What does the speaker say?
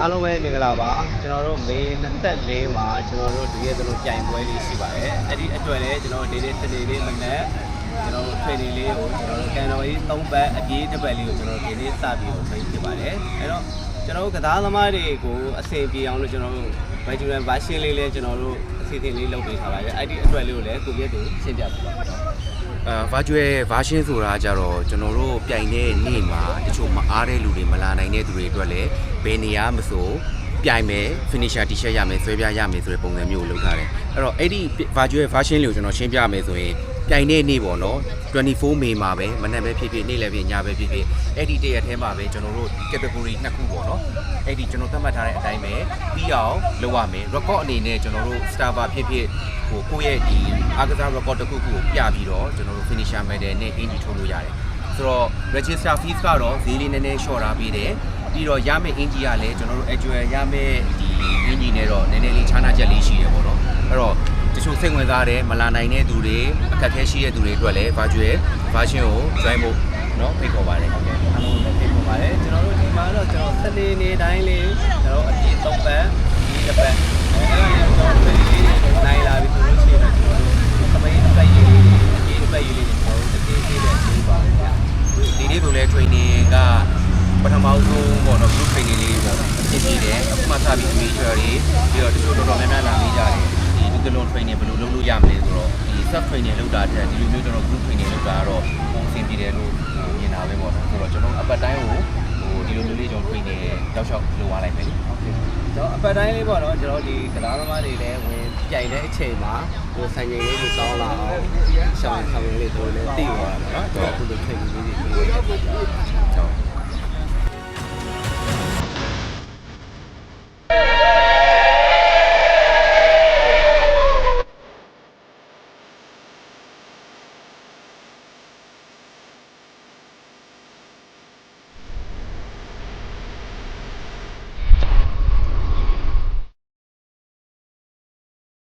အားလုံးပဲမင်္ဂလာပါကျွန်တော်တို့မေ24မှာကျွန်တော်တို့ဒီရက်တို့ပြိုင်ပွဲလေးရှိပါတယ်အဲ့ဒီအတွက်လည်းကျွန်တော်ဒီနေ့စနေလေးမနက်ကျွန်တော်တို့ training လေးကိုကျွန်တော်တို့ကန်တော်ကြီး3ပတ်အပြေးတစ်ပတ်လေးကိုကျွန်တော်ဒီနေ့စပြီးတော့ train ဖြစ်ပါတယ်အဲ့တော့ကျွန်တော်တို့ကစားသမားတွေကိုအဆင်ပြေအောင်လို့ကျွန်တော်တို့ Virtual version လေးလည်းကျွန်တော်တို့အစီအစဉ်လေးလုပ်ပေးထားပါတယ်အဲ့ဒီအတွက်လေးကိုလည်းကိုပြည့်သူရှင်းပြပေးပါတော့virtual version ဆိုတာကြတော့ကျွန်တော်တို့ပြိုင်တဲ့နေ့မှာတချို့မအားတဲ့လူတွေမလာနိုင်တဲ့သူတွေအတွက်လည်းဘယ်နေရာမဆိုပြိုင်မယ် finisher t-shirt ရမယ်ဆွဲပြရမယ်ဆိုတဲ့ပုံစံမျိုးကိုလုပ်ထားတယ်အဲ့တော့အဲ့ဒီ virtual version လေးကိုကျွန်တော်ရှင်းပြမယ်ဆိုရင်ပြိုင်တဲ့နေ့ပေါ့နော်24 May မှာပဲမနက်ပဲဖြစ်ဖြစ်နေ့လည်းဖြစ်ညပဲဖြစ်ဖြစ်အဲ့ဒီတရက်ထဲမှာပဲကျွန်တော်တို့ category 2ခုပေါ့နော်အဲ့ဒီကျွန်တော်သတ်မှတ်ထားတဲ့အတိုင်းပဲပြီးအောင်လုပ်ရမယ် record အနေနဲ့ကျွန်တော်တို့ server ဖြစ်ဖြစ်ဟိုကိုယ့်ရဲ့ဒီအားကစား record တစ်ခုခုကိုပြပြီးတော့ကျွန်တော်တို့ finisher medal နဲ့အင်ဂျီထိုးလို့ရတယ်ဆိုတော့ register fees ကတော့ဈေးလေးနည်းနည်းလျှော့ထားပေးတယ်ပြီးတော့ရမယ့်အင်ဂျီကလည်းကျွန်တော်တို့ actual ရမယ့်ဒီအင်ဂျီနဲ့တော့နည်းနည်းလေးခြားနာချက်လေးရှိတယ်ပေါ့နော်အဲ့တော့တချို့စိတ်ဝင်စားတယ်မလာနိုင်တဲ့သူတွေအခက်အခဲရှိတဲ့သူတွေအတွက်လည်း virtual version ကို join ဖို့เนาะဖိတ်ခေါ်ပါတယ်ဟုတ်ကဲ့အားလုံးလည်းဖိတ်ခေါ်ပါတယ်ကျွန်တော်တို့ဒီမှာတော့ကျွန်တော်စနေနေ့တိုင်းလေးကျွန်တော်အပြေ3ပတ်ဒီတစ်ပတ်အဲ့ဒါလေးကျွန်တော်ပြည်နိုင်လာပြီဆိုလို့ရှိရင်ကျွန်တော်တို့သမီးပတ်ရေးလေးအပြေပတ်ရေးလေးကျွန်တော်တို့တည်တည်တဲ့ပေးပါမယ်ဗျာဒီနေ့ဆိုလဲ training ကပထမဆုံးပေါ့နော် group training လေးပေါ့ဖြစ်ပြီးတယ်အခုမှစပြီး major တွေပြီးတော့တချို့တော်တော်များများလာနေကြတယ်ဒီ dual training ဘယ်လိုလုပ်လို့ရမလဲဆိုတော့ဒီ sub training လုပ်တာတဲ့ဒီလိုမျိုးကျွန်တော် group training လုပ်တာကတော့ပုံစံပြတယ်လို့မြင်တာပဲပေါ့နော်ဆိုတော့ကျွန်တော်အပတ်တိုင်းကိုဒီလိုမျိုးလေးကျွန်တော် training တောက်လျှောက်လုပ်သွားလိုက်မယ်လေဟုတ်ကဲ့ကျွန်တော်အပတ်တိုင်းလေးပေါ့နော်ကျွန်တော်ဒီကစားသမားတွေလည်းဝင်ပြိုင်တဲ့အချိန်မှာဟိုဆိုင်ငယ်လေးကိုစောင်းလာအောင်ရှောင်းဆောင်လေးတို့လည်းတည်သွားတာပေါ့နော်ကျွန်တော်အခုလို training လေးတွေပေးရတဲ့အခါကျတော့